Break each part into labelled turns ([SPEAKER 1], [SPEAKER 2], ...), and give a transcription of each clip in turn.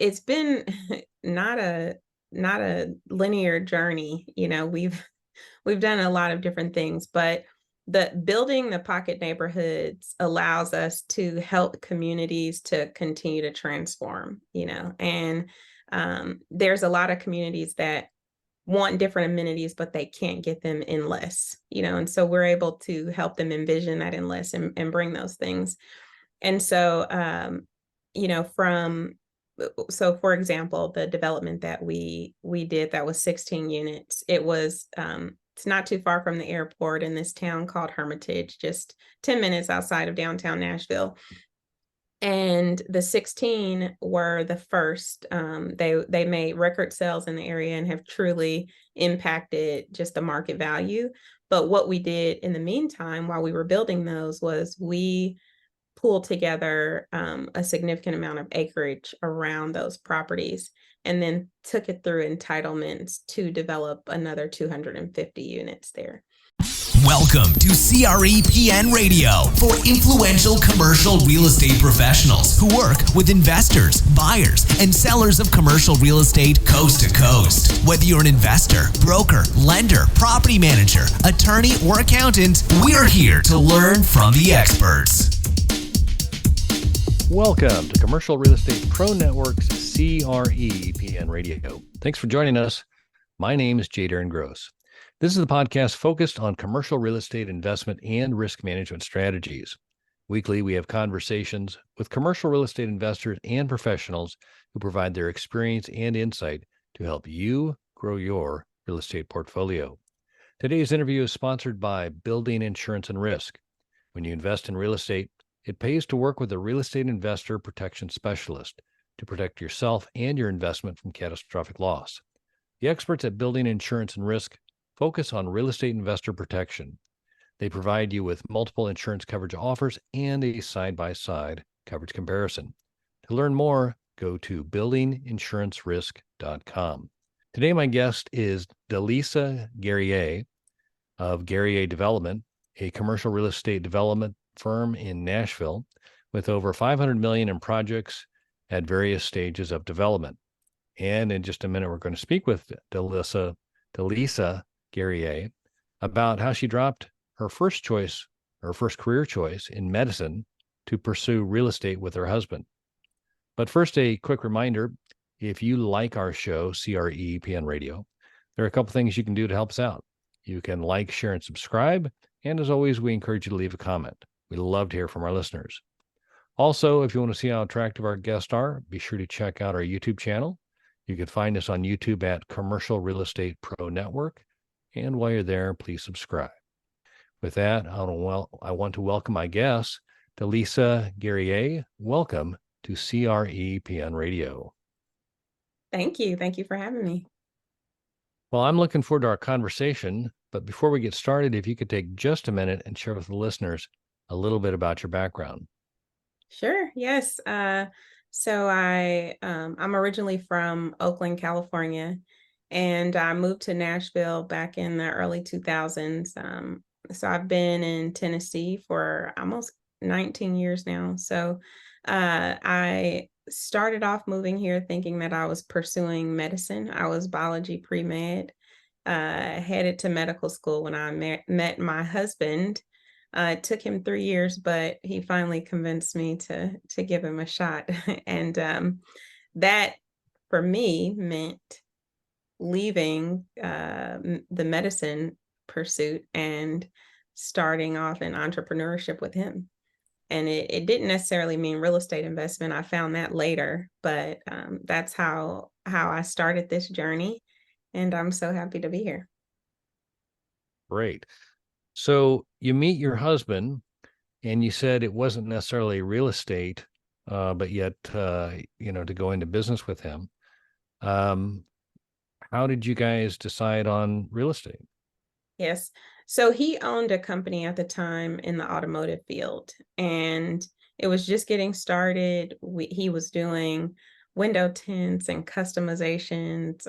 [SPEAKER 1] it's been not a not a linear journey. We've done a lot of different things, but the building the pocket neighborhoods allows us to help communities to continue to transform, and there's a lot of communities that want different amenities, but they can't get them in less, and so we're able to help them envision that in less and bring those things. And so, from so for example, the development that we did that was 16 units. It's not too far from the airport in this town called Hermitage, just 10 minutes outside of downtown Nashville. And the 16 were the first. They made record sales in the area and have truly impacted just the market value. But what we did in the meantime, while we were building those, was we pull together a significant amount of acreage around those properties and then took it through entitlements to develop another 250 units there.
[SPEAKER 2] Welcome to CRE Radio for influential commercial real estate professionals who work with investors, buyers, and sellers of commercial real estate coast to coast. Whether you're an investor, broker, lender, property manager, attorney, or accountant, we're here to learn from the experts.
[SPEAKER 3] Welcome to Commercial Real Estate Pro Network's CRE Radio. Thanks for joining us. My name is J. Darren Gross. This is the podcast focused on commercial real estate investment and risk management strategies. Weekly, we have conversations with commercial real estate investors and professionals who provide their experience and insight to help you grow your real estate portfolio. Today's interview is sponsored by Building Insurance and Risk. When you invest in real estate, it pays to work with a real estate investor protection specialist to protect yourself and your investment from catastrophic loss. The experts at Building Insurance and Risk focus on real estate investor protection. They provide you with multiple insurance coverage offers and a side-by-side coverage comparison. To learn more, go to buildinginsurancerisk.com. Today, my guest is DeLisa Guerrier of Guerrier Development, a commercial real estate development firm in Nashville with over $500 million in projects at various stages of development. And in just a minute, we're going to speak with DeLisa Guerrier about how she dropped her first career choice in medicine to pursue real estate with her husband. But first, a quick reminder, if you like our show, CRE Radio, there are a couple things you can do to help us out. You can like, share, and subscribe. And as always, we encourage you to leave a comment. We love to hear from our listeners. Also, if you want to see how attractive our guests are, be sure to check out our YouTube channel. You can find us on YouTube at Commercial Real Estate Pro Network. And while you're there, please subscribe. With that, I want to welcome my guest, DeLisa Guerrier. Welcome to CRE Radio.
[SPEAKER 1] Thank you. Thank you for having me.
[SPEAKER 3] Well, I'm looking forward to our conversation. But before we get started, if you could take just a minute and share with the listeners a little bit about your background.
[SPEAKER 1] Sure. Yes. So I'm originally from Oakland, California, and I moved to Nashville back in the early 2000s. So I've been in Tennessee for almost 19 years now. So I started off moving here thinking that I was pursuing medicine. I was biology pre-med, headed to medical school when I met my husband. It took him 3 years, but he finally convinced me to give him a shot. And that for me meant leaving the medicine pursuit and starting off in entrepreneurship with him. And it didn't necessarily mean real estate investment. I found that later, but that's how I started this journey. And I'm so happy to be here.
[SPEAKER 3] Great. So you meet your husband, and you said it wasn't necessarily real estate, but yet, to go into business with him. How did you guys decide on real estate?
[SPEAKER 1] Yes. So he owned a company at the time in the automotive field, and it was just getting started. He was doing window tints and customizations,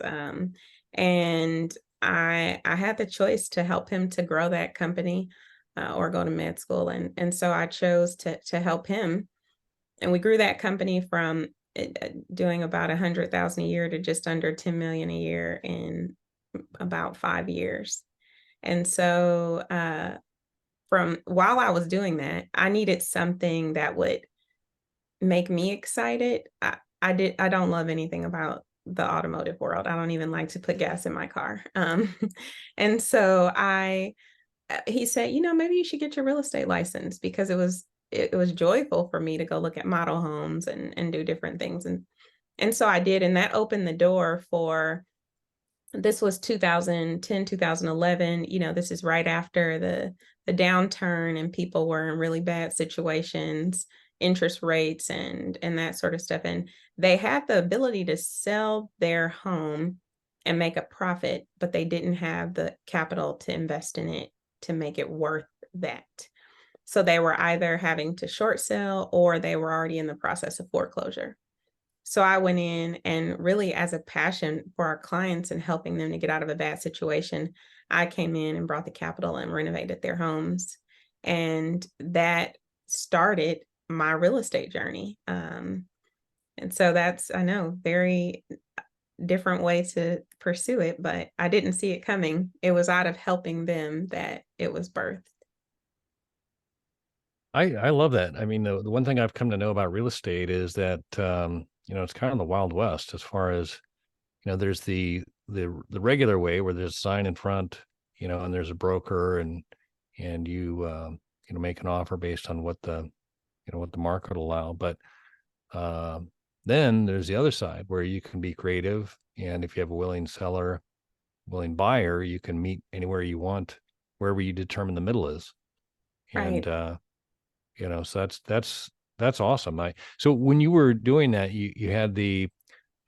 [SPEAKER 1] and I had the choice to help him to grow that company or go to med school. And so I chose to help him. And we grew that company from doing about 100,000 a year to just under 10 million a year in about 5 years. And so, from while I was doing that, I needed something that would make me excited. I don't love anything about the automotive world. I don't even like to put gas in my car. And so he said, maybe you should get your real estate license, because it was joyful for me to go look at model homes and do different things. And so I did, and that opened the door for, this was 2010, 2011. This is right after the downturn, and people were in really bad situations, interest rates and that sort of stuff. And they had the ability to sell their home and make a profit, but they didn't have the capital to invest in it to make it worth that. So they were either having to short sell, or they were already in the process of foreclosure. So I went in, and really, as a passion for our clients and helping them to get out of a bad situation, I came in and brought the capital and renovated their homes. And that started my real estate journey. And so that's, I know, very different way to pursue it, but I didn't see it coming. It was out of helping them that it was birthed.
[SPEAKER 3] I love that. I mean, the one thing I've come to know about real estate is that, it's kind of the Wild West as far as, there's the regular way where there's a sign in front, and there's a broker, and you make an offer based on what the market will allow. But then there's the other side where you can be creative. And if you have a willing seller, willing buyer, you can meet anywhere you want, wherever you determine the middle is. And,
[SPEAKER 1] Right.
[SPEAKER 3] so that's awesome. So when you were doing that, you had and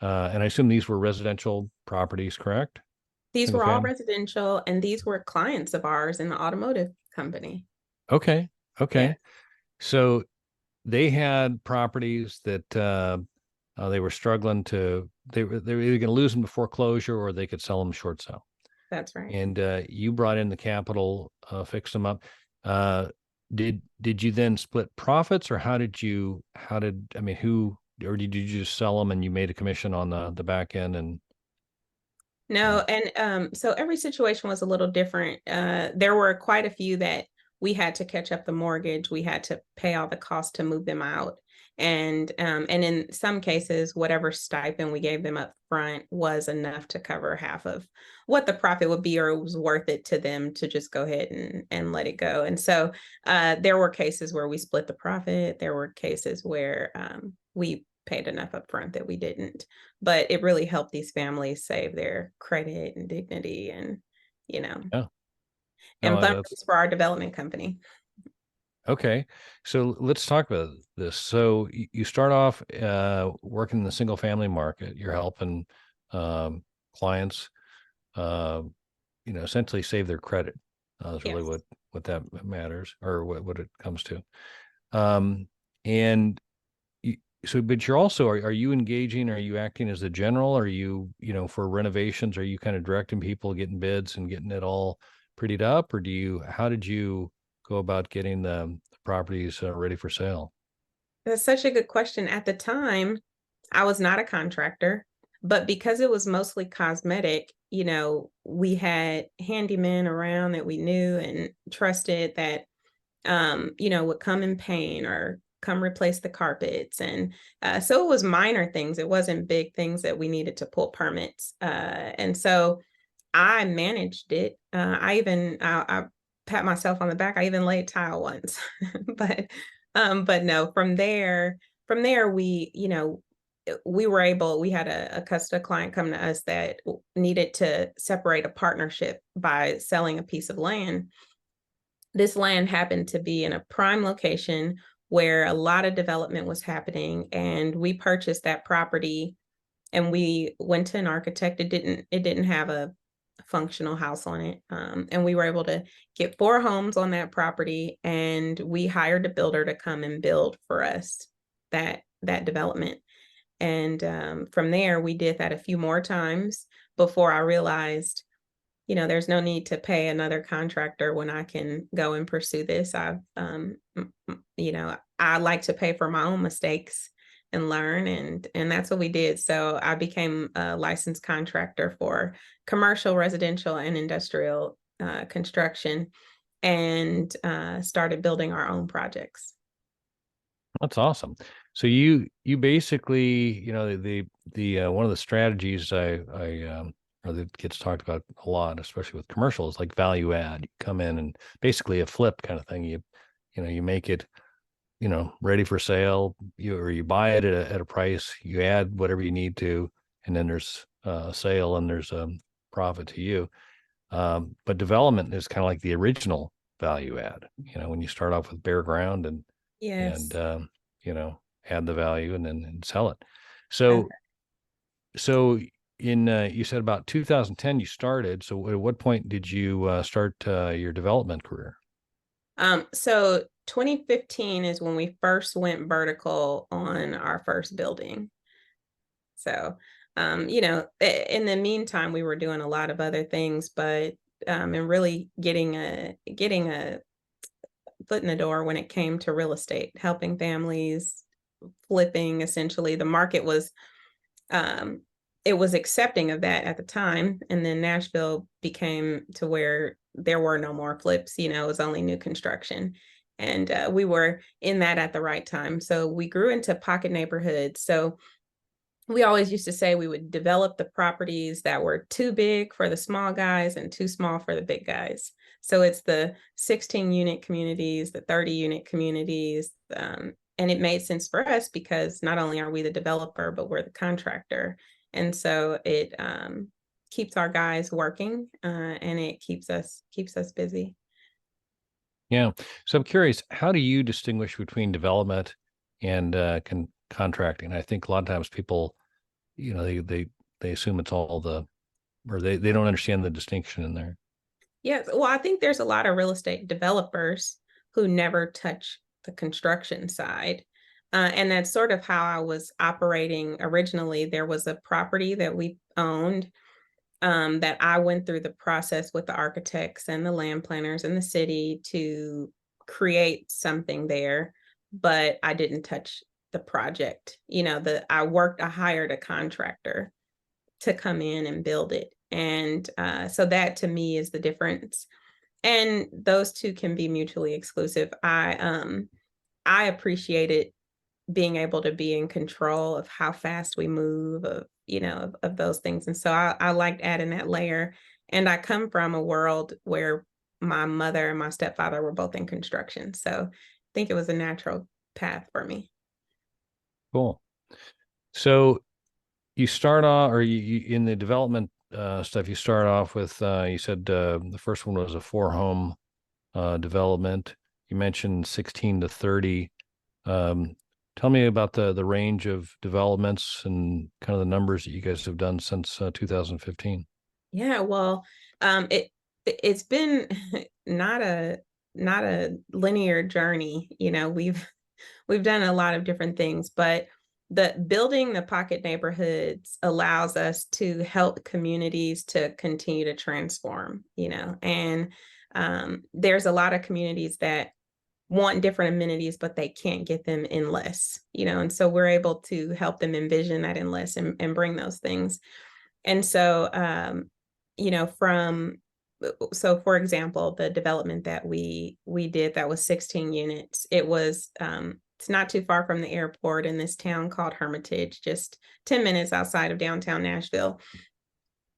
[SPEAKER 3] I assume these were residential properties, correct?
[SPEAKER 1] These
[SPEAKER 3] Single
[SPEAKER 1] were all
[SPEAKER 3] family?
[SPEAKER 1] residential, and these were clients of ours in the automotive company.
[SPEAKER 3] Okay.
[SPEAKER 1] Yeah,
[SPEAKER 3] Okay. So they had properties that they were struggling they were either going to lose them to foreclosure, or they could sell them short sale.
[SPEAKER 1] that's right.
[SPEAKER 3] And you brought in the capital, fixed them up. Uh, did you then split profits, or I mean, who, or did you just sell them and you made a commission on the back end? And
[SPEAKER 1] No,
[SPEAKER 3] uh,
[SPEAKER 1] and so every situation was a little different. There were quite a few that we had to catch up the mortgage. We had to pay all the costs to move them out. And in some cases, whatever stipend we gave them up front was enough to cover half of what the profit would be, or it was worth it to them to just go ahead and let it go. And so there were cases where we split the profit. There were cases where we paid enough upfront that we didn't, but it really helped these families save their credit and dignity, and you know
[SPEAKER 3] yeah,
[SPEAKER 1] and
[SPEAKER 3] no, that's
[SPEAKER 1] fundraise for our development company.
[SPEAKER 3] okay. So let's talk about this. So you start off working in the single family market. You're helping clients, uh, essentially save their credit. Is really
[SPEAKER 1] Yes.
[SPEAKER 3] what that matters, or what it comes to. Um, and so, but you're also, are you engaging? Are you acting as the general? Are you, for renovations, are you kind of directing people, getting bids and getting it all prettied up? Or how did you go about getting the properties ready for sale?
[SPEAKER 1] That's such a good question. At the time, I was not a contractor, but because it was mostly cosmetic, we had handymen around that we knew and trusted that would come and paint or come replace the carpets. And so it was minor things. It wasn't big things that we needed to pull permits. And so I managed it. I pat myself on the back. I even laid tile once, but no. From there, we had a client come to us that needed to separate a partnership by selling a piece of land. This land happened to be in a prime location where a lot of development was happening, and we purchased that property, and we went to an architect. It didn't have a functional house on it. And we were able to get 4 homes on that property, and we hired a builder to come and build for us that development. And from there, we did that a few more times before I realized, there's no need to pay another contractor when I can go and pursue this. I like to pay for my own mistakes. and learn, and that's what we did. So I became a licensed contractor for commercial, residential, and industrial construction, and started building our own projects.
[SPEAKER 3] That's awesome. So you basically, the one of the strategies or that gets talked about a lot, especially with commercial, is like value add. You come in and basically a flip kind of thing. You make it, ready for sale. You buy it at a price. You add whatever you need to, and then there's a sale and there's a profit to you. But development is kind of like the original value add. When you start off with bare ground and
[SPEAKER 1] Yes.
[SPEAKER 3] and add the value and then sell it.
[SPEAKER 1] Okay.
[SPEAKER 3] So in you said about 2010 you started. So at what point did you start your development career?
[SPEAKER 1] So 2015 is when we first went vertical on our first building. So, in the meantime, we were doing a lot of other things, but and really getting a foot in the door when it came to real estate, helping families, flipping. Essentially, the market was um, it was accepting of that at the time, and then Nashville became to where there were no more flips. It was only new construction, and we were in that at the right time. So we grew into pocket neighborhoods. So we always used to say we would develop the properties that were too big for the small guys and too small for the big guys. So it's the 16 unit communities, the 30 unit communities. And it made sense for us because not only are we the developer, but we're the contractor. And so it keeps our guys working, and it keeps us busy.
[SPEAKER 3] Yeah. So I'm curious, how do you distinguish between development and contracting? I think a lot of times people, they assume it's all or they don't understand the distinction in there.
[SPEAKER 1] Yes. Well, I think there's a lot of real estate developers who never touch the construction side. And that's sort of how I was operating originally. There was a property that we owned, that I went through the process with the architects and the land planners and the city to create something there, but I didn't touch the project. I hired a contractor to come in and build it. And so that to me is the difference. And those two can be mutually exclusive. I appreciated being able to be in control of how fast we move, of those things. And so I liked adding that layer. And I come from a world where my mother and my stepfather were both in construction. So I think it was a natural path for me.
[SPEAKER 3] Cool. So you start off, or you in the development stuff, you start off with, you said the first one was a 4-home development. You mentioned 16 to 30. Tell me about the range of developments and kind of the numbers that you guys have done since 2015.
[SPEAKER 1] Yeah, well, it's been not a linear journey. We've done a lot of different things, but the building the pocket neighborhoods allows us to help communities to continue to transform, and there's a lot of communities that want different amenities, but they can't get them in less, and so we're able to help them envision that in less, and bring those things. And so, from so for example, the development that we did that was 16 units. It's not too far from the airport in this town called Hermitage, just 10 minutes outside of downtown Nashville.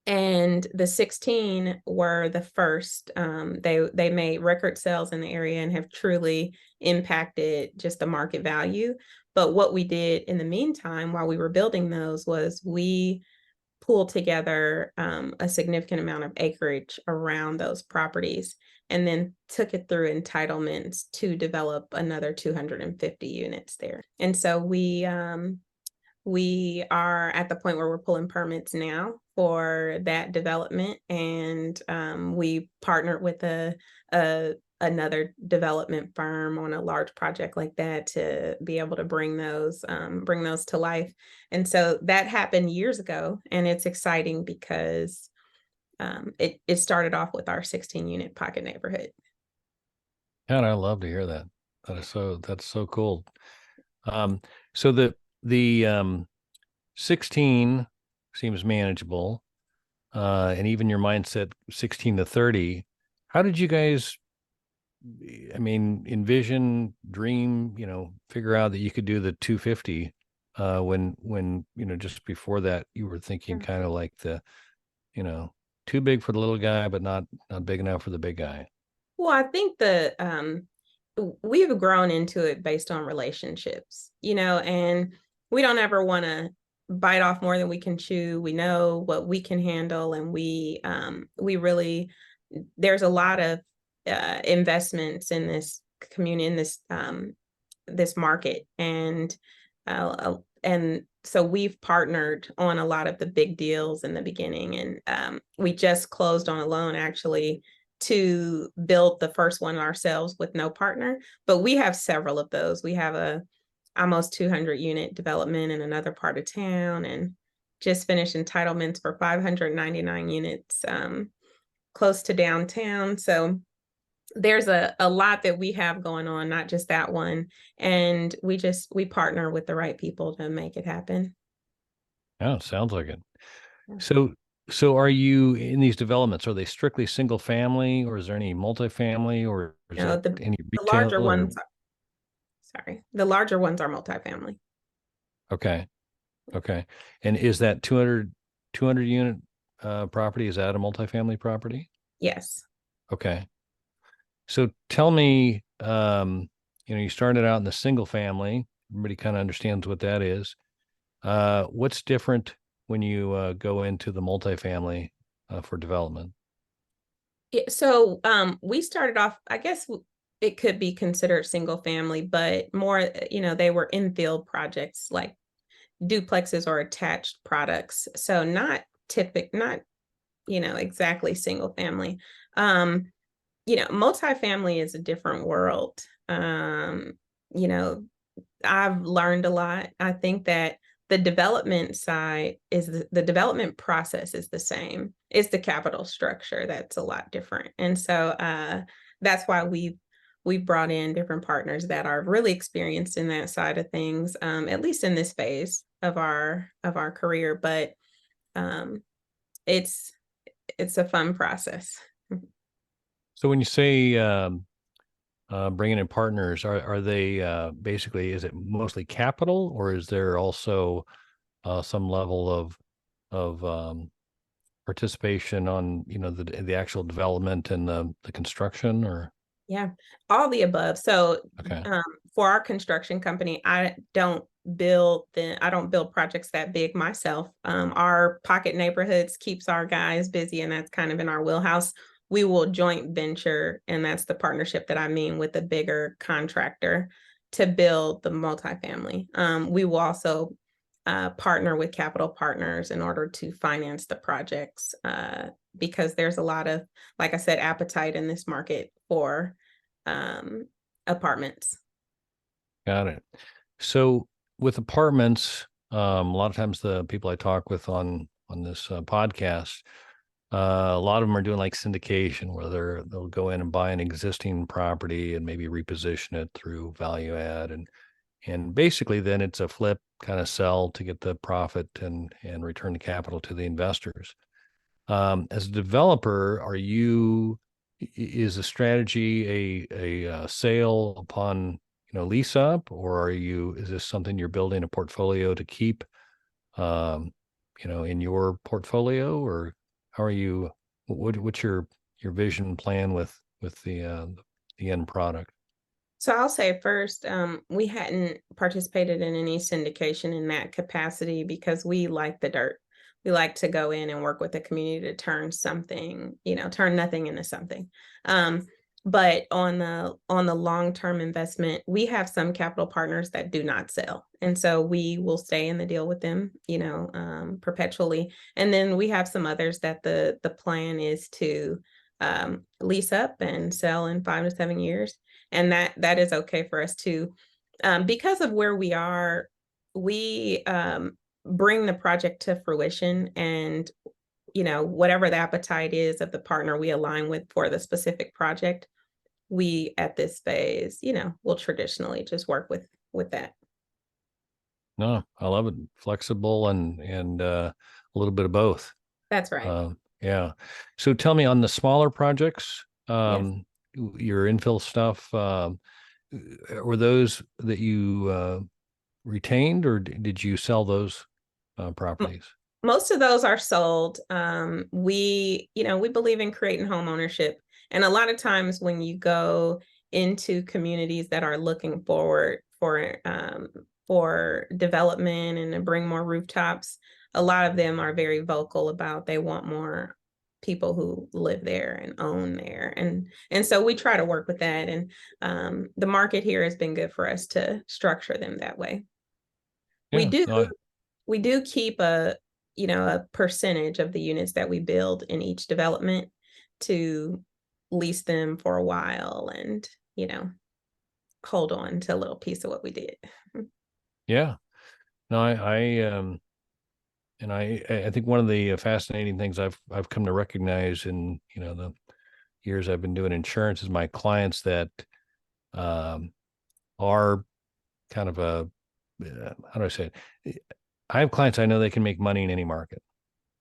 [SPEAKER 1] And the 16 were the first. They made record sales in the area and have truly impacted just the market value. But what we did in the meantime, while we were building those, was we pulled together a significant amount of acreage around those properties, and then took it through entitlements to develop another 250 units there. And so we are at the point where we're pulling permits now for that development, and we partnered with another development firm on a large project like that to be able to bring those to life. And so that happened years ago, and it's exciting because it started off with our 16 unit pocket neighborhood.
[SPEAKER 3] God, I love to hear that. That's so cool. Um, so the 16 seems manageable, and even your mindset 16 to 30. How did you guys, I mean, envision, dream, figure out that you could do the 250 when just before that you were thinking kind of like you know, too big for the little guy, but not big enough for the big guy.
[SPEAKER 1] Well, I think we've grown into it based on relationships, and we don't ever want to bite off more than we can chew. We know what we can handle, and we really, there's a lot of investments in this community, in this market, and so we've partnered on a lot of the big deals in the beginning, and we just closed on a loan actually to build the first one ourselves with no partner. But we have several of those. We have a almost 200 unit development in another part of town, and just finished entitlements for 599 units close to downtown. So there's a lot that we have going on, not just that one. And we partner with the right people to make it happen.
[SPEAKER 3] Yeah, it sounds like it. So are you in these developments? Are they strictly single family, or is there any multifamily, or is
[SPEAKER 1] No,
[SPEAKER 3] it
[SPEAKER 1] the,
[SPEAKER 3] any
[SPEAKER 1] the
[SPEAKER 3] retail?
[SPEAKER 1] larger ones, the larger ones are multifamily.
[SPEAKER 3] Okay. Okay. And is that 200 unit property, is that a multifamily property?
[SPEAKER 1] Yes.
[SPEAKER 3] Okay. So tell me, you started out in the single family. Everybody kind of understands what that is. What's different when you go into the multifamily for development?
[SPEAKER 1] Yeah, so we started off, I guess it could be considered single family, but more, they were infield projects like duplexes or attached products. So not exactly single family. Multifamily is a different world. You know, I've learned a lot. I think that the development side is the development process is the same. It's the capital structure that's a lot different. And so that's why we've brought in different partners that are really experienced in that side of things, at least in this phase of our career. But um, it's it's a fun process.
[SPEAKER 3] So when you say bringing in partners, are they basically, is it mostly capital, or is there also some level of participation on the actual development and the construction, or?
[SPEAKER 1] Yeah, all the above. So
[SPEAKER 3] Okay.
[SPEAKER 1] for our construction company, I don't build projects that big myself. Our pocket neighborhoods keeps our guys busy, and that's kind of in our wheelhouse. We will joint venture, and that's the partnership that I mean, with a bigger contractor to build the multifamily. We will also partner with capital partners in order to finance the projects, because there's a lot of, like I said, appetite in this market for apartments.
[SPEAKER 3] Got it. So with apartments, a lot of times the people I talk with on this podcast, a lot of them are doing like syndication, where they'll go in and buy an existing property and maybe reposition it through value add, and basically then it's a flip kind of sell to get the profit and return the capital to the investors. As a developer, is the strategy a sale upon lease up, or is this something you're building a portfolio to keep in your portfolio, or how are you, what's your vision plan with the end product?
[SPEAKER 1] So I'll say first, we hadn't participated in any syndication in that capacity because we like the dirt. We like to go in and work with the community to turn turn nothing into something. But on the long-term investment, we have some capital partners that do not sell. And so we will stay in the deal with them, perpetually. And then we have some others that the plan is to lease up and sell in 5 to 7 years. And that is okay for us too. Because of where we are, we bring the project to fruition, and whatever the appetite is of the partner we align with for the specific project, we at this phase, will traditionally just work with that.
[SPEAKER 3] No, I love it. Flexible and a little bit of both.
[SPEAKER 1] That's right.
[SPEAKER 3] Yeah. So tell me on the smaller projects,
[SPEAKER 1] Yes.
[SPEAKER 3] your infill stuff, were those that you retained, or did you sell those properties?
[SPEAKER 1] Most of those are sold. We believe in creating home ownership. And a lot of times when you go into communities that are looking forward for development and to bring more rooftops, a lot of them are very vocal about they want more people who live there and own there. And so we try to work with that. And the market here has been good for us to structure them that way. We
[SPEAKER 3] Yeah.
[SPEAKER 1] do
[SPEAKER 3] No,
[SPEAKER 1] we do keep a percentage of the units that we build in each development to lease them for a while and, hold on to a little piece of what we did.
[SPEAKER 3] yeah. No, I think one of the fascinating things I've come to recognize in, the years I've been doing insurance is my clients that um, are kind of how do I say it? I have clients I know they can make money in any market.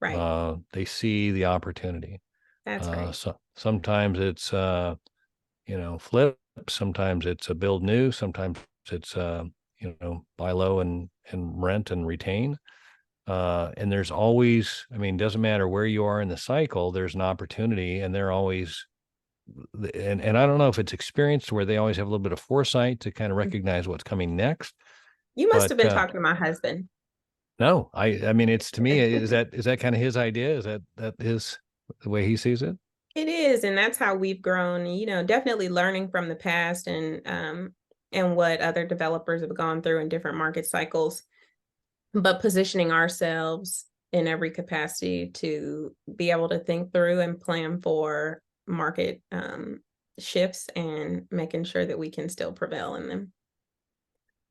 [SPEAKER 1] Right.
[SPEAKER 3] They see the opportunity.
[SPEAKER 1] That's right.
[SPEAKER 3] So sometimes it's flip, sometimes it's a build new, sometimes it's buy low and rent and retain. And there's always, I mean, doesn't matter where you are in the cycle, there's an opportunity, and they're always, and I don't know if it's experienced where they always have a little bit of foresight to kind of
[SPEAKER 1] Mm.
[SPEAKER 3] recognize what's coming next.
[SPEAKER 1] You must have
[SPEAKER 3] But
[SPEAKER 1] been talking to my husband.
[SPEAKER 3] no, I mean, it's to me, is that kind of his idea? Is that his the way he sees it?
[SPEAKER 1] It is, and that's how we've grown, definitely learning from the past and what other developers have gone through in different market cycles, but positioning ourselves in every capacity to be able to think through and plan for market shifts and making sure that we can still prevail in them.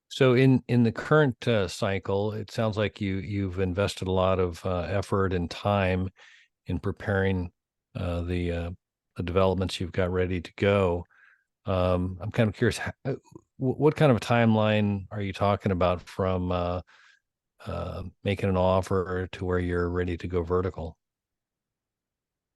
[SPEAKER 3] So in the current cycle, it sounds like you've invested a lot of effort and time in preparing the developments you've got ready to go. I'm kind of curious, what kind of a timeline are you talking about from making an offer to where you're ready to go vertical?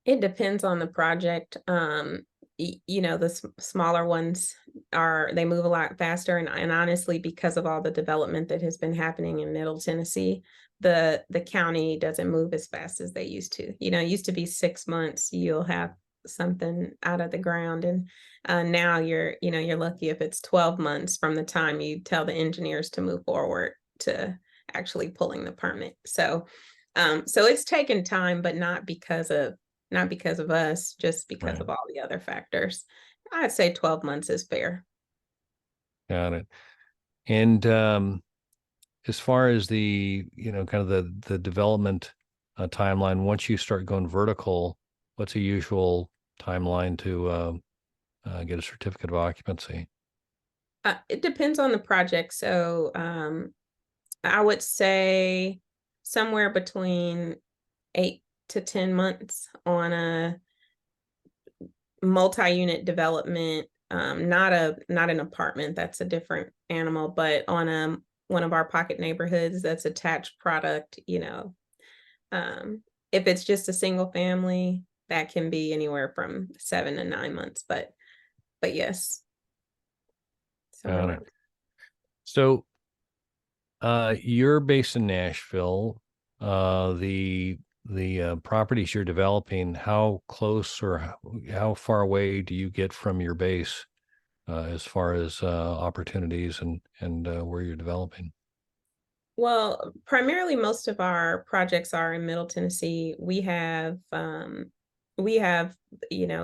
[SPEAKER 1] It depends on the project. The smaller ones they move a lot faster, and honestly, because of all the development that has been happening in Middle Tennessee, the county doesn't move as fast as they used to. It used to be 6 months you'll have something out of the ground, and now you're lucky if it's 12 months from the time you tell the engineers to move forward to actually pulling the permit. So it's taken time, but not because of us, just because
[SPEAKER 3] Right.
[SPEAKER 1] of all the other factors. I'd say 12 months is fair.
[SPEAKER 3] Got it. And as far as the, kind of the development timeline, once you start going vertical, what's a usual timeline to get a certificate of occupancy?
[SPEAKER 1] It depends on the project. So I would say somewhere between 8 to 10 months on a multi-unit development, not an apartment, that's a different animal, but on one of our pocket neighborhoods that's attached product, um, if it's just a single family, that can be anywhere from 7 to 9 months, but yes, somewhere
[SPEAKER 3] Got it.
[SPEAKER 1] around.
[SPEAKER 3] So you're based in Nashville. The properties you're developing, how close or how far away do you get from your base as far as opportunities and where you're developing?
[SPEAKER 1] Well, primarily most of our projects are in Middle Tennessee. We have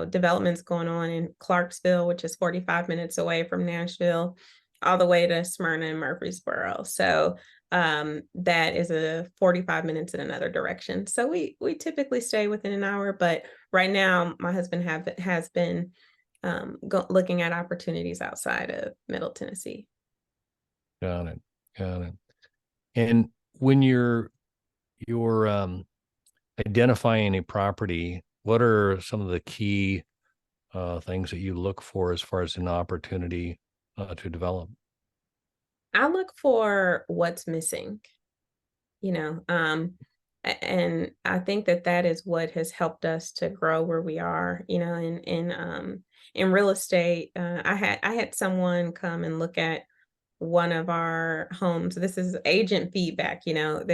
[SPEAKER 1] developments going on in Clarksville, which is 45 minutes away from Nashville, all the way to Smyrna and Murfreesboro. So that is a 45 minutes in another direction. So we typically stay within an hour, but right now my husband has been looking at opportunities outside of Middle Tennessee.
[SPEAKER 3] Got it. Got it. And when you're identifying a property, what are some of the key things that you look for as far as an opportunity to develop?
[SPEAKER 1] I look for what's missing, you know, and I think that that is what has helped us to grow where we are, you know, in real estate. I had someone come and look at one of our homes. This is agent feedback, you know,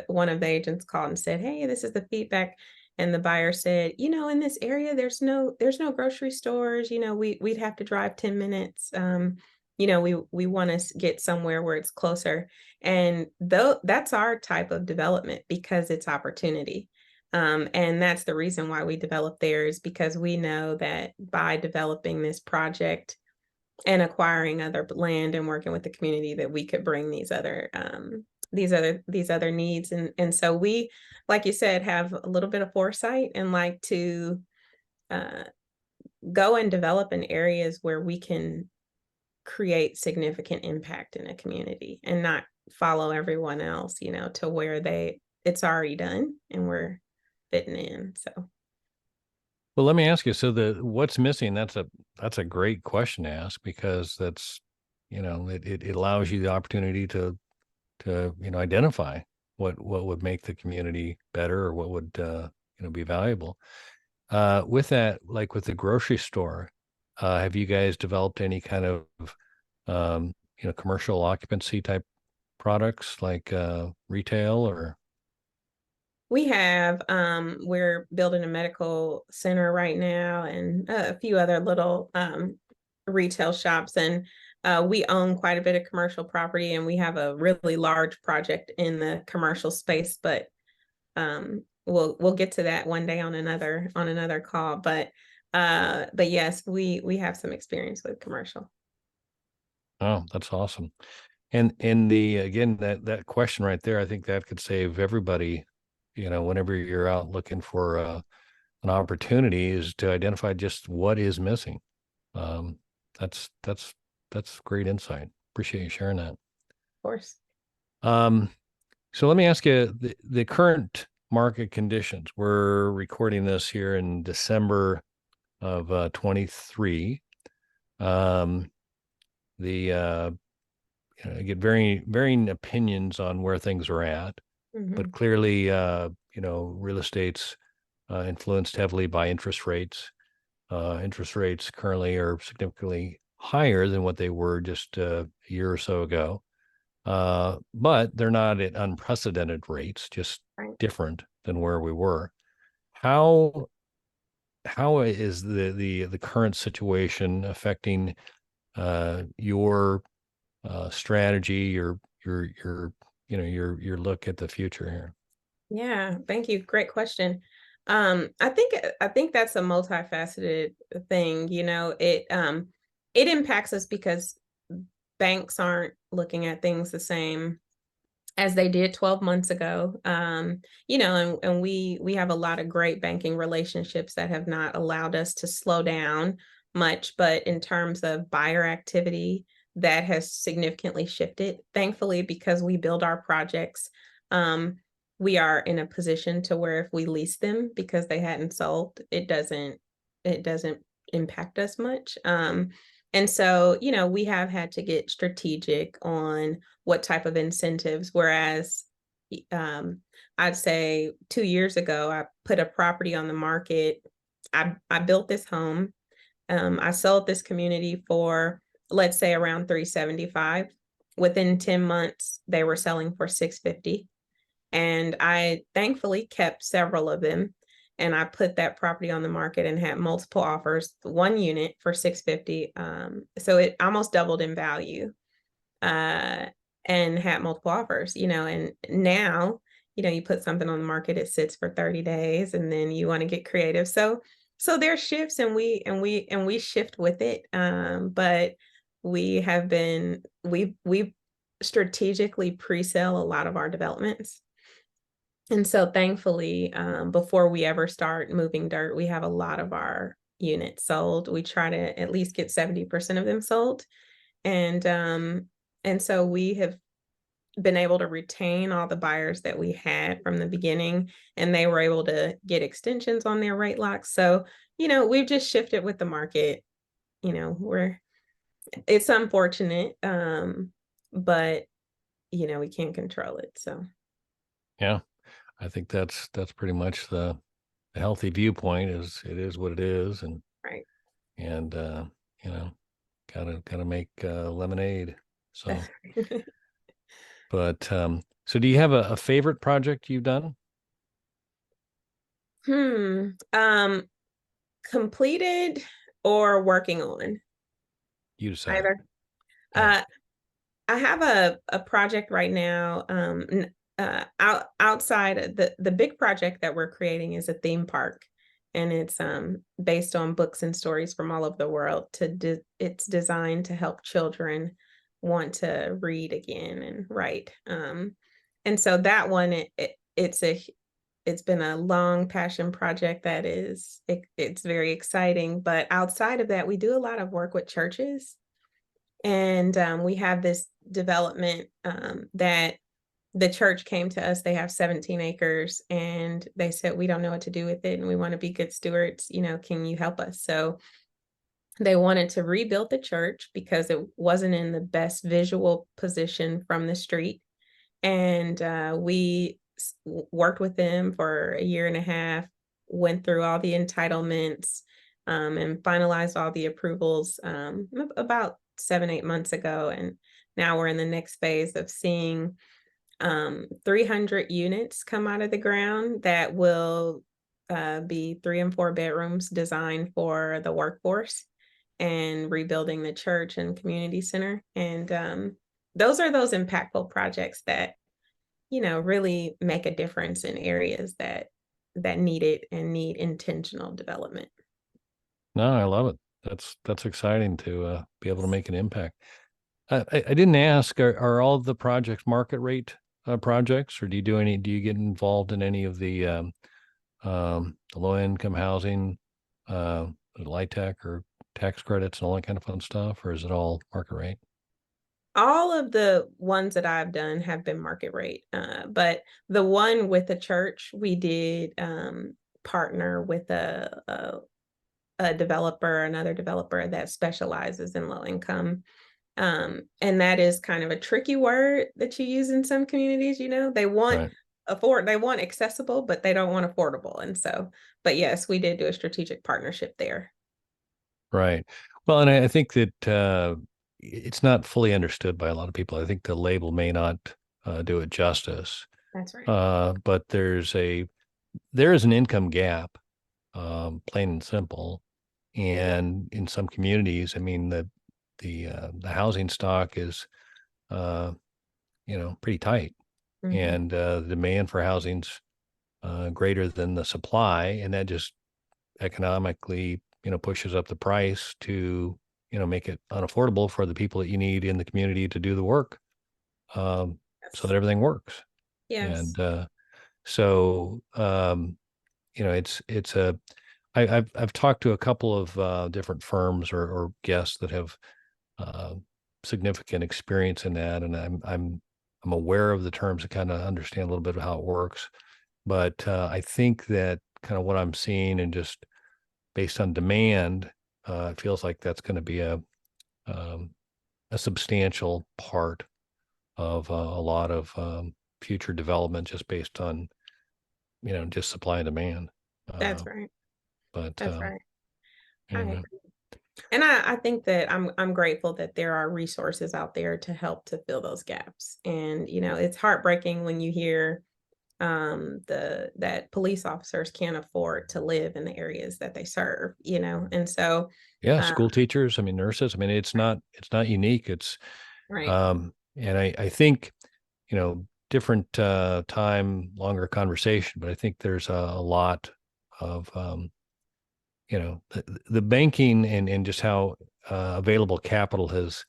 [SPEAKER 1] one of the agents called and said, "Hey, this is the feedback." And the buyer said, "You know, in this area, there's no grocery stores. You know, we'd have to drive 10 minutes. You know, we want to get somewhere where it's closer." And though that's our type of development because it's opportunity. And that's the reason why we develop there is because we know that by developing this project and acquiring other land and working with the community that we could bring these other needs. And so we, like you said, have a little bit of foresight and like to uh, go and develop in areas where we can create significant impact in a community and not follow everyone else, you know, to where it's already done and we're fitting in. So
[SPEAKER 3] Well, let me ask you, so the what's missing, that's a great question to ask because that's, it allows you the opportunity to, identify what would make the community better or what would be valuable. With that, like with the grocery store, have you guys developed any kind of commercial occupancy type products like retail or?
[SPEAKER 1] we're building a medical center right now and a few other little retail shops. And we own quite a bit of commercial property and we have a really large project in the commercial space, but we'll get to that one day on another call. But yes, we have some experience with commercial.
[SPEAKER 3] Oh, that's awesome. And the again that question right there, I think that could save everybody, whenever you're out looking for an opportunity, is to identify just what is missing. Um, that's great insight. Appreciate you sharing that.
[SPEAKER 1] Of course.
[SPEAKER 3] Um, so let me ask you the current market conditions. We're recording this here in December of 23. Um, the I get varying opinions on where things are at, but
[SPEAKER 1] Mhm.
[SPEAKER 3] clearly, real estate's influenced heavily by interest rates. Interest rates currently are significantly higher than what they were just a year or so ago. But they're not at unprecedented rates, just
[SPEAKER 1] Right.
[SPEAKER 3] different than where we were. How how is the current situation affecting your strategy, your look at the future here?
[SPEAKER 1] Yeah, thank you. Great question. I think that's a multifaceted thing. You know, it impacts us because banks aren't looking at things the same as they did 12 months ago. You know, and we have a lot of great banking relationships that have not allowed us to slow down much, but in terms of buyer activity, that has significantly shifted. Thankfully, because we build our projects, um, we are in a position to where if we lease them because they hadn't sold, it doesn't impact us much. And so, you know, we have had to get strategic on what type of incentives. Whereas I'd say 2 years ago, I put a property on the market. I built this home. I sold this community for, let's say, around 375. Within 10 months, they were selling for 650. And I thankfully kept several of them. And I put that property on the market and had multiple offers, one unit for 650. So it almost doubled in value, uh, and had multiple offers, you know. And now, you know, you put something on the market, it sits for 30 days and then you want to get creative. So there are shifts and we shift with it. But we've strategically pre-sell a lot of our developments. And so thankfully, before we ever start moving dirt, we have a lot of our units sold. We try to at least get 70% of them sold. And so we have been able to retain all the buyers that we had from the beginning, and they were able to get extensions on their rate locks. So, you know, we've just shifted with the market. You know, it's unfortunate. but we can't control it. So
[SPEAKER 3] Yeah. I think that's pretty much the healthy viewpoint is it is what it is.
[SPEAKER 1] right.
[SPEAKER 3] And you know, gotta make lemonade. So,
[SPEAKER 1] That's right.
[SPEAKER 3] but so do you have a favorite project you've done?
[SPEAKER 1] Hmm. Completed or working on
[SPEAKER 3] You decide.
[SPEAKER 1] either.
[SPEAKER 3] Yeah.
[SPEAKER 1] Uh, I have a project right now. Outside of the big project that we're creating is a theme park, and it's based on books and stories from all over the world. It's designed to help children want to read again and write. And so that one, it's been a long passion project that it's very exciting. But outside of that, we do a lot of work with churches, and we have this development that the church came to us. They have 17 acres, and they said, we don't know what to do with it, and we want to be good stewards. Can you help us? So they wanted to rebuild the church because it wasn't in the best visual position from the street. And we worked with them for a year and a half, went through all the entitlements, and finalized all the approvals about 7, 8 months ago. And now we're in the next phase of seeing 300 units come out of the ground that will be 3 and 4 bedrooms designed for the workforce, and rebuilding the church and community center. And those are those impactful projects that really make a difference in areas that need it and need intentional development.
[SPEAKER 3] No, I love it. That's exciting to be able to make an impact. I didn't ask, are all of the projects market rate projects, or do you get involved in any of the low income housing, LIHTC or tax credits and all that kind of fun stuff, or is it all market rate?
[SPEAKER 1] All of the ones that I've done have been market rate, but the one with the church, we did partner with a developer, another developer that specializes in low income. And that is kind of a tricky word that you use in some communities.
[SPEAKER 3] Right.
[SPEAKER 1] They want accessible, but they don't want affordable. And so, but yes, we did do a strategic partnership there.
[SPEAKER 3] Right. Well, and I think that it's not fully understood by a lot of people. I think the label may not do it justice.
[SPEAKER 1] That's right.
[SPEAKER 3] But there is an income gap, plain and simple. And in some communities, I mean, the housing stock is, uh, pretty tight,
[SPEAKER 1] Mhm.
[SPEAKER 3] and the demand for housing's greater than the supply, and that just economically, pushes up the price to, make it unaffordable for the people that you need in the community to do the work, so
[SPEAKER 1] Yes.
[SPEAKER 3] that everything works.
[SPEAKER 1] Yes.
[SPEAKER 3] And so, it's a I've talked to a couple of different firms or guests that have uh, significant experience in that, and I'm aware of the terms and kind of understand a little bit of how it works. But I think that kind of what I'm seeing and just based on demand, it feels like that's going to be um, a substantial part of a lot of future development, just based on just supply and demand.
[SPEAKER 1] That's
[SPEAKER 3] Uh,
[SPEAKER 1] right.
[SPEAKER 3] but
[SPEAKER 1] That's right. I
[SPEAKER 3] anyway,
[SPEAKER 1] agree. And I think that I'm grateful that there are resources out there to help to fill those gaps. And it's heartbreaking when you hear the that police officers can't afford to live in the areas that they serve, and so
[SPEAKER 3] yeah,
[SPEAKER 1] uh,
[SPEAKER 3] school teachers, I mean, nurses, I mean, it's not unique. It's
[SPEAKER 1] right.
[SPEAKER 3] and I think different time, longer conversation, but I think there's a lot of the banking and just how available capital has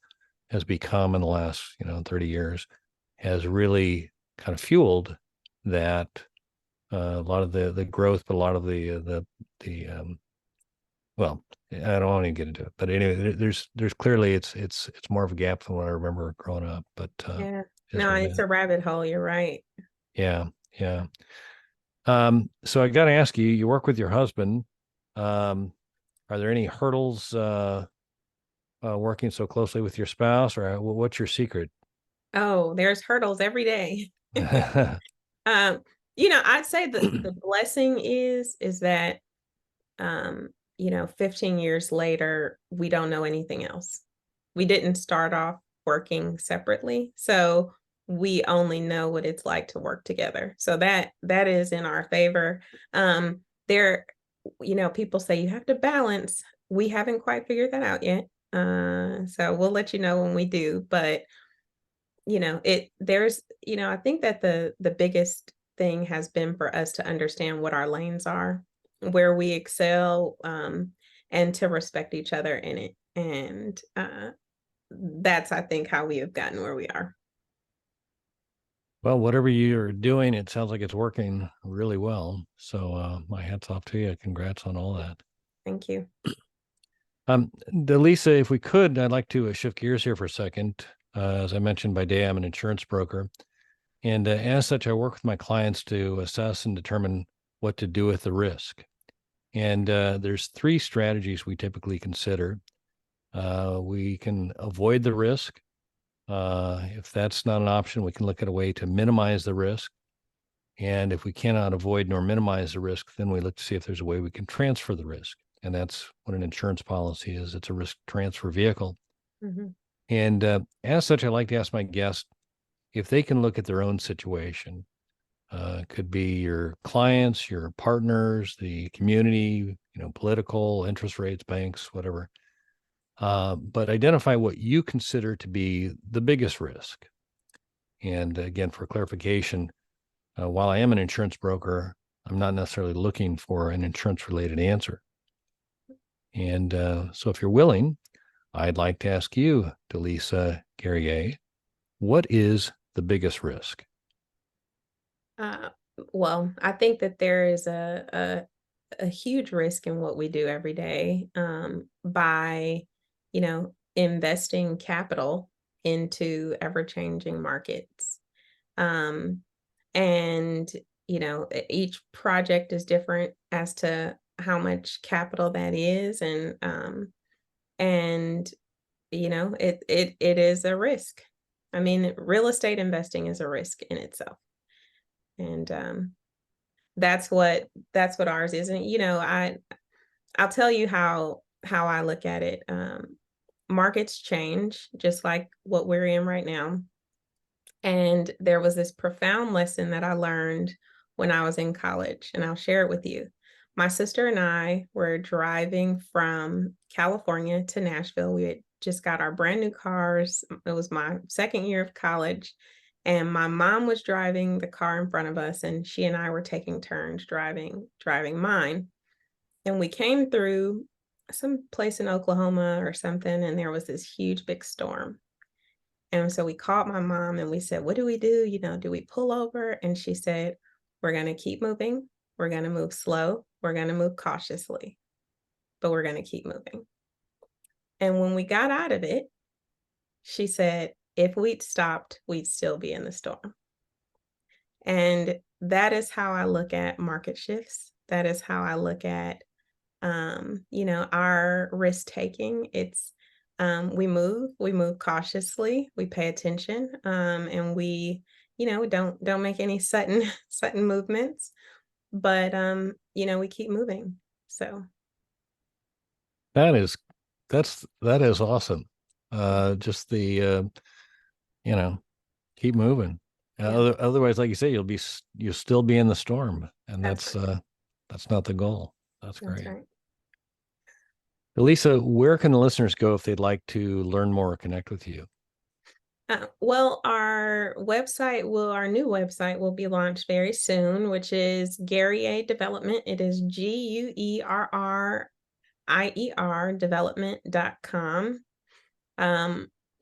[SPEAKER 3] become in the last 30 years has really kind of fueled that a lot of the growth, but a lot of the well, I don't want to get into it, but anyway, there's clearly it's more of a gap than what I remember growing up, but
[SPEAKER 1] Yeah.
[SPEAKER 3] it is
[SPEAKER 1] No,
[SPEAKER 3] what it
[SPEAKER 1] it's
[SPEAKER 3] is.
[SPEAKER 1] a rabbit hole. You're right.
[SPEAKER 3] Yeah, yeah. So I got to ask you, you work with your husband. Um, are there any hurdles working so closely with your spouse, or what's your secret?
[SPEAKER 1] Oh, there's hurdles every day. Um, you know, I'd say the blessing is that, um, 15 years later, we don't know anything else. We didn't start off working separately, so we only know what it's like to work together. So that is in our favor. There, people say you have to balance. We haven't quite figured that out yet. So we'll let you know when we do. But I think that the biggest thing has been for us to understand what our lanes are, where we excel, and to respect each other in it. And that's, I think, how we have gotten where we are.
[SPEAKER 3] Well, whatever you're doing, it sounds like it's working really well. So my hat's off to you. Congrats on all that.
[SPEAKER 1] Thank you.
[SPEAKER 3] DeLisa, if we could, I'd like to shift gears here for a second. As I mentioned by day, I'm an insurance broker. And as such, I work with my clients to assess and determine what to do with the risk. And there's three strategies we typically consider. We can avoid the risk. If that's not an option, we can look at a way to minimize the risk. And if we cannot avoid nor minimize the risk, then we look to see if there's a way we can transfer the risk. And that's what an insurance policy is. It's a risk transfer vehicle.
[SPEAKER 1] Hmm.
[SPEAKER 3] And as such, I like to ask my guests if they can look at their own situation. Could be your clients, your partners, the community, political, interest rates, banks, whatever. But identify what you consider to be the biggest risk. And again, for clarification, while I am an insurance broker, I'm not necessarily looking for an insurance related answer. And so if you're willing, I'd like to ask you, DeLisa Guerrier, what is the biggest risk?
[SPEAKER 1] Uh, well, I think that there is a huge risk in what we do every day, by, investing capital into ever changing markets. Um, and, each project is different as to how much capital that is. And, it is a risk. I mean, real estate investing is a risk in itself. And that's what ours is. And I'll tell you how I look at it. Markets change just like what we're in right now. And there was this profound lesson that I learned when I was in college, and I'll share it with you. My sister and I were driving from California to Nashville. We had just got our brand new cars. It was my second year of college, and my mom was driving the car in front of us, and she and I were taking turns driving mine. And we came through some place in Oklahoma or something, and there was this huge big storm. And so we called my mom and we said, "What do we do? Do we pull over?" And she said, "We're going to keep moving. We're going to move slow. We're going to move cautiously, but we're going to keep moving." And when we got out of it, she said, "If we'd stopped, we'd still be in the storm." And that is how I look at market shifts. That is how I look at, our risk taking. It's we move cautiously, we pay attention, and we don't make any sudden sudden movements, but we keep moving. So
[SPEAKER 3] That is that is awesome. Just the you know, keep moving.
[SPEAKER 1] yeah,
[SPEAKER 3] Otherwise, like you say, you'll still be in the storm, and
[SPEAKER 1] that's
[SPEAKER 3] that's not the goal. That's
[SPEAKER 1] that's
[SPEAKER 3] great.
[SPEAKER 1] right.
[SPEAKER 3] Elisa, where can the listeners go if they'd like to learn more or connect with you?
[SPEAKER 1] Well, our new website will be launched very soon, which is Guerrier Development. It is GUERRIER development.com.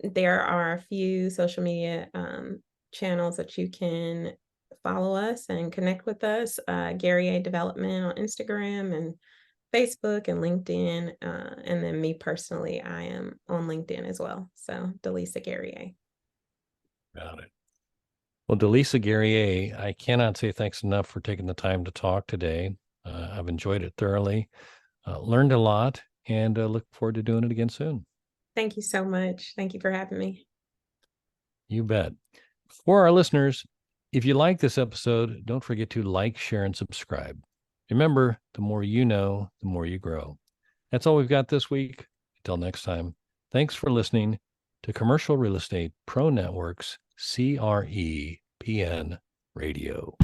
[SPEAKER 1] There are a few social media channels that you can follow us and connect with us. Guerrier Development on Instagram and Facebook and LinkedIn. And then me personally, I am on LinkedIn as well. So DeLisa Guerrier.
[SPEAKER 3] Got it. Well, DeLisa Guerrier, I cannot say thanks enough for taking the time to talk today. I've enjoyed it thoroughly, learned a lot, and look forward to doing it again soon.
[SPEAKER 1] Thank you so much. Thank you for having me.
[SPEAKER 3] You bet. For our listeners, if you like this episode, don't forget to like, share, and subscribe. Remember, the more you know, the more you grow. That's all we've got this week. Until next time, thanks for listening to Commercial Real Estate Pro Network's CREPN Radio.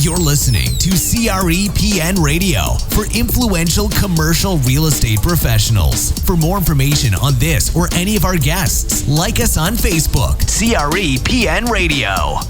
[SPEAKER 2] You're listening to CREPN Radio for influential commercial real estate professionals. For more information on this or any of our guests, like us on Facebook, CREPN Radio.